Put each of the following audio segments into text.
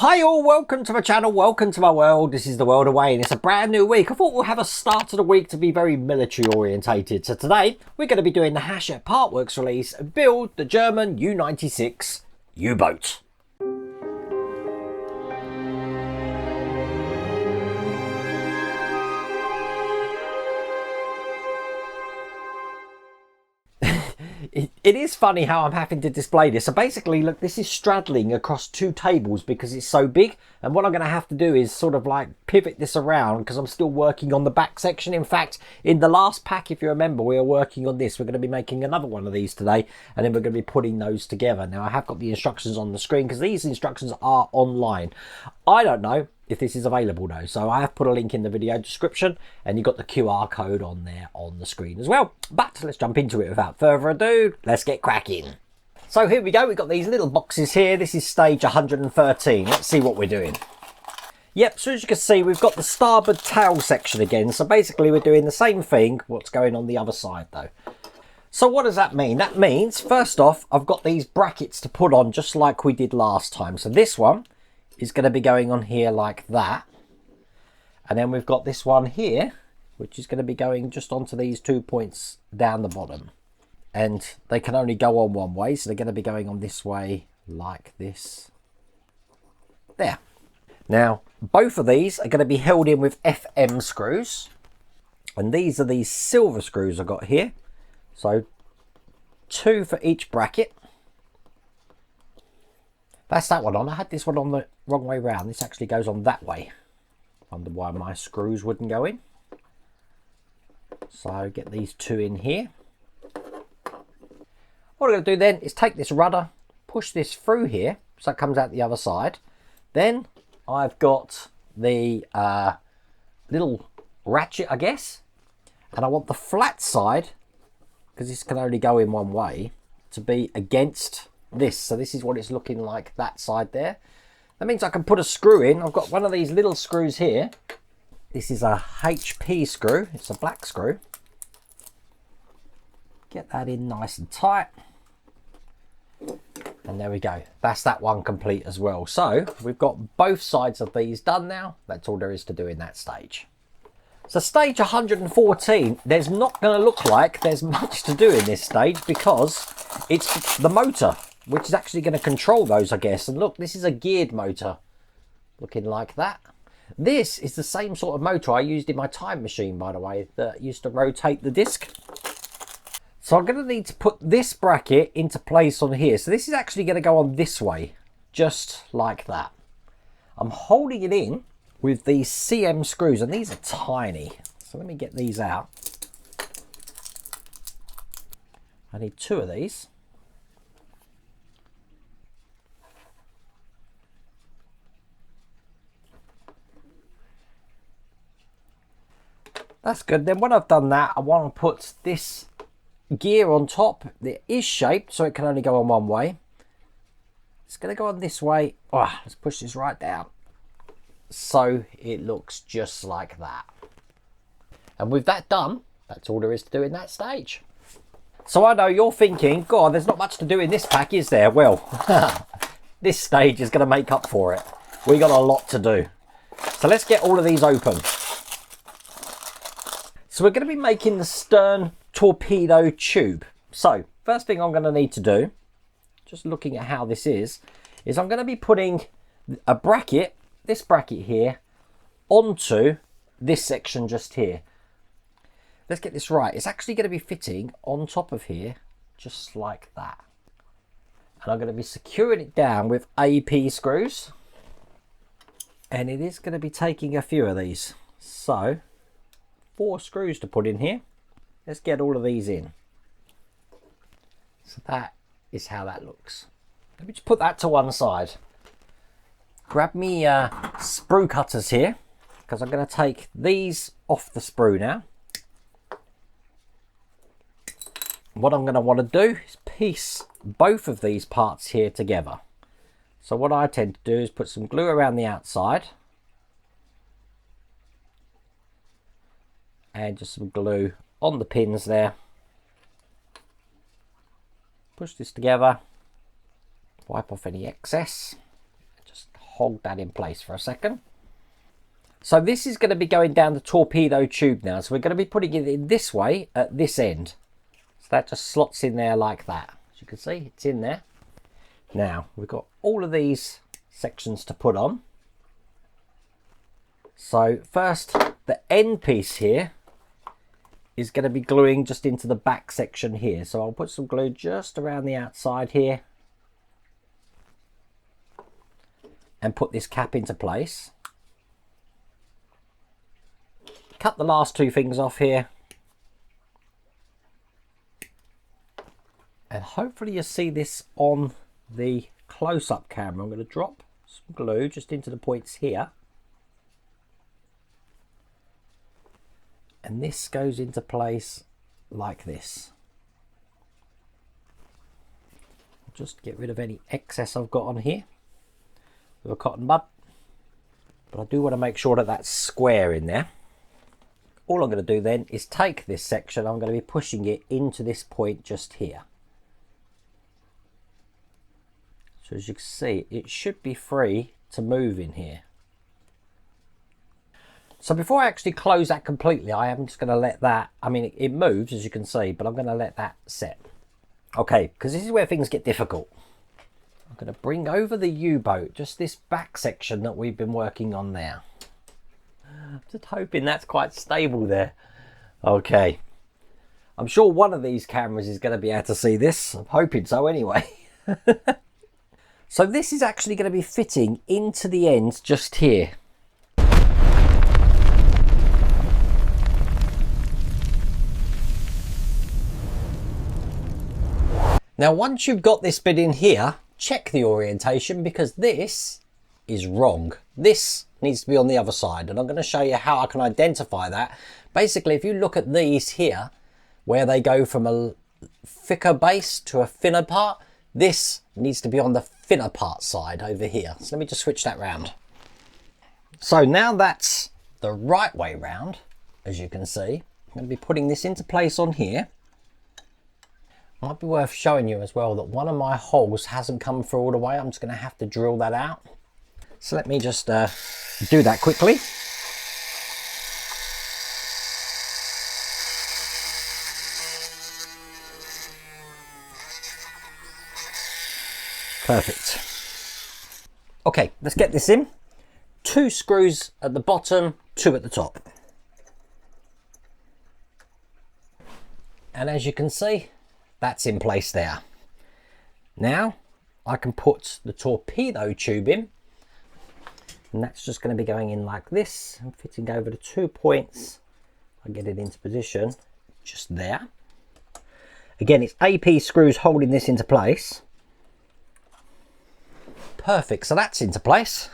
Hi all, welcome to my channel, welcome to my world. This is the world away and it's a brand new week. I thought we'll have a start of the week to be very military orientated. So today we're going to be doing the Hachette Partworks release and build the German U-96 U-boat. It is funny how I'm having to display this. So basically, look, this is straddling across two tables because it's so big. And what I'm going to have to do is sort of like pivot this around because I'm still working on the back section. In fact, in the last pack, if you remember, we were working on this. We're going to be making another one of these today. And then we're going to be putting those together. Now, I have got the instructions on the screen because these instructions are online. I don't know if this is available though, so I have put a link in the video description and you've got the QR code on there on the screen as well. But let's jump into it without further ado. Let's get cracking. So here we go, we've got these little boxes here. This is stage 113. Let's see what we're doing. Yep, so as you can see, we've got the starboard tail section again. So basically we're doing the same thing, what's going on the other side though. So what does that mean? That means, first off, I've got these brackets to put on just like we did last time. So this one is going to be going on here like that, and then we've got this one here which is going to be going just onto these 2 points down the bottom, and they can only go on one way, so they're going to be going on this way like this there. Now both of these are going to be held in with FM screws, and these are these silver screws I've got here, so 2 for each bracket. That's that one on. I had this one on the wrong way round. This actually goes on that way. Wonder why my screws wouldn't go in. So get these 2 in here. What I'm going to do then is take this rudder, push this through here so it comes out the other side. Then I've got the little ratchet, I guess. And I want the flat side, because this can only go in one way, to be against this. So this is what it's looking like, that side there. That means I can put a screw in. I've got one of these little screws here. This is a HP screw. It's a black screw. Get that in nice and tight. And there we go. That's that one complete as well. So we've got both sides of these done now. That's all there is to do in that stage. So stage 114, there's not going to look like there's much to do in this stage because it's the motor which is actually going to control those, I guess. And look, this is a geared motor looking like that. This is the same sort of motor I used in my time machine, by the way, that used to rotate the disc. So I'm going to need to put this bracket into place on here. So this is actually going to go on this way, just like that. I'm holding it in with these CM screws, and these are tiny. So let me get these out. I need 2 of these. That's good. Then when I've done that, I want to put this gear on top. It is shaped so it can only go on one way. It's going to go on this way. Oh, let's push this right down so it looks just like that. And with that done, that's all there is to do in that stage. So I know you're thinking, God, there's not much to do in this pack, is there? Well, this stage is going to make up for it. We got a lot to do. So let's get all of these open. So we're going to be making the stern torpedo tube. So first thing I'm going to need to do, just looking at how this is I'm going to be putting a bracket, this bracket here, onto this section just here. Let's get this right. It's actually going to be fitting on top of here, just like that. And I'm going to be securing it down with AP screws. And it is going to be taking a few of these. So 4 screws to put in here. Let's get all of these in. So that is how that looks. Let me just put that to one side. Grab me sprue cutters here, because I'm going to take these off the sprue now. What I'm going to want to do is piece both of these parts here together. So what I tend to do is put some glue around the outside and just some glue on the pins there. Push this together, wipe off any excess, just hold that in place for a second. So this is going to be going down the torpedo tube now. So we're going to be putting it in this way at this end. So that just slots in there like that. As you can see, it's in there. Now we've got all of these sections to put on. So first, the end piece here is going to be gluing just into the back section here. So I'll put some glue just around the outside here and put this cap into place. Cut the last two things off here. And hopefully you'll see this on the close-up camera. I'm going to drop some glue just into the points here. And this goes into place like this. Just get rid of any excess I've got on here with a cotton bud. But I do want to make sure that that's square in there. All I'm going to do then is take this section, I'm going to be pushing it into this point just here. So as you can see, it should be free to move in here. So before I actually close that completely, I am just going to let that, I mean, it moves as you can see, but I'm going to let that set. Okay, because this is where things get difficult. I'm going to bring over the U-boat, just this back section that we've been working on now. I'm just hoping that's quite stable there. Okay. I'm sure one of these cameras is going to be able to see this. I'm hoping so anyway. So this is actually going to be fitting into the ends just here. Now once you've got this bit in here, check the orientation because this is wrong. This needs to be on the other side, and I'm going to show you how I can identify that. Basically, if you look at these here, where they go from a thicker base to a thinner part, this needs to be on the thinner part side over here. So let me just switch that round. So now that's the right way round, as you can see. I'm going to be putting this into place on here. Might be worth showing you as well that one of my holes hasn't come through all the way. I'm just going to have to drill that out. So let me just do that quickly. Perfect. Okay, let's get this in. 2 screws at the bottom, 2 at the top. And as you can see, that's in place there. Now I can put the torpedo tube in, and that's just going to be going in like this and fitting over the 2 points. I get it into position just there. Again, it's AP screws holding this into place. Perfect, so that's into place.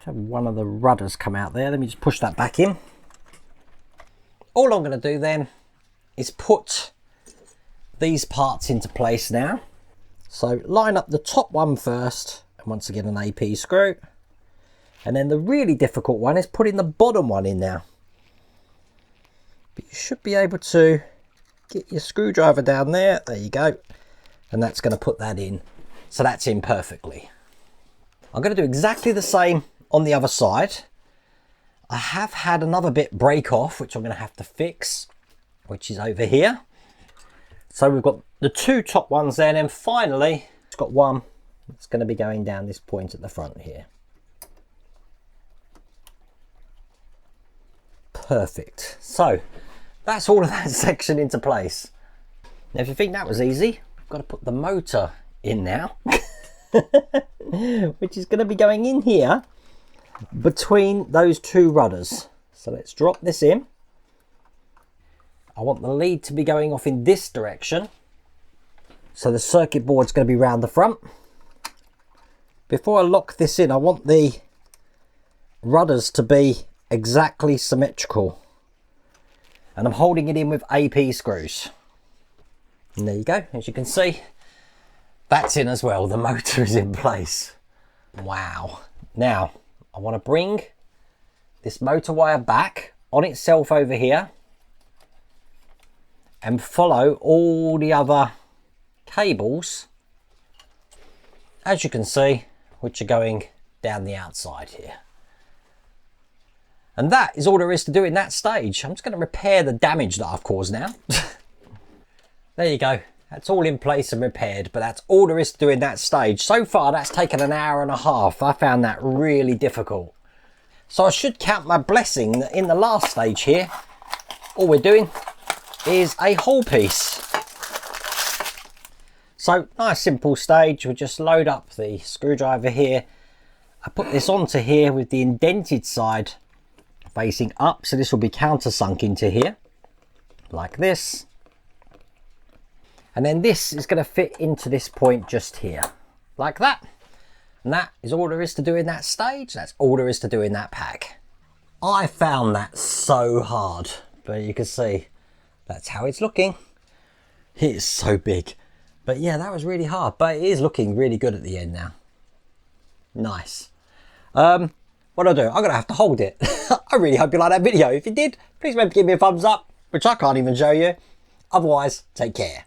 Have one of the rudders come out there. Let me just push that back in. All I'm going to do then is put these parts into place now. So line up the top one first, and once again an AP screw. And then the really difficult one is putting the bottom one in now. But you should be able to get your screwdriver down there. There you go. And that's going to put that in. So that's in perfectly. I'm going to do exactly the same on the other side. I have had another bit break off, which I'm going to have to fix, which is over here. So we've got the 2 top ones there, and then finally it's got one that's going to be going down this point at the front here. Perfect. So that's all of that section into place. Now if you think that was easy, I've got to put the motor in now. Which is going to be going in here between those 2 rudders. So let's drop this in. I want the lead to be going off in this direction. So the circuit board's going to be round the front. Before I lock this in, I want the rudders to be exactly symmetrical. And I'm holding it in with AP screws. And there you go, as you can see. That's in as well, the motor is in place. Wow. Now, I want to bring this motor wire back on itself over here and follow all the other cables, as you can see, which are going down the outside here. And that is all there is to do in that stage. I'm just going to repair the damage that I've caused now. There you go. That's all in place and repaired, but that's all there is to do in that stage. So far, that's taken an hour and a half. I found that really difficult. So I should count my blessing that in the last stage here, all we're doing is a hull piece. So nice simple stage. We'll just load up the screwdriver here. I put this onto here with the indented side facing up, so this will be countersunk into here like this. And then this is going to fit into this point just here, like that. And that is all there is to do in that stage. That's all there is to do in that pack. I found that so hard, but you can see that's how it's looking. It is so big. But yeah, that was really hard, but it is looking really good at the end now. Nice. What I'll do, I'm going to have to hold it. I really hope you liked that video. If you did, please remember to give me a thumbs up, which I can't even show you. Otherwise, take care.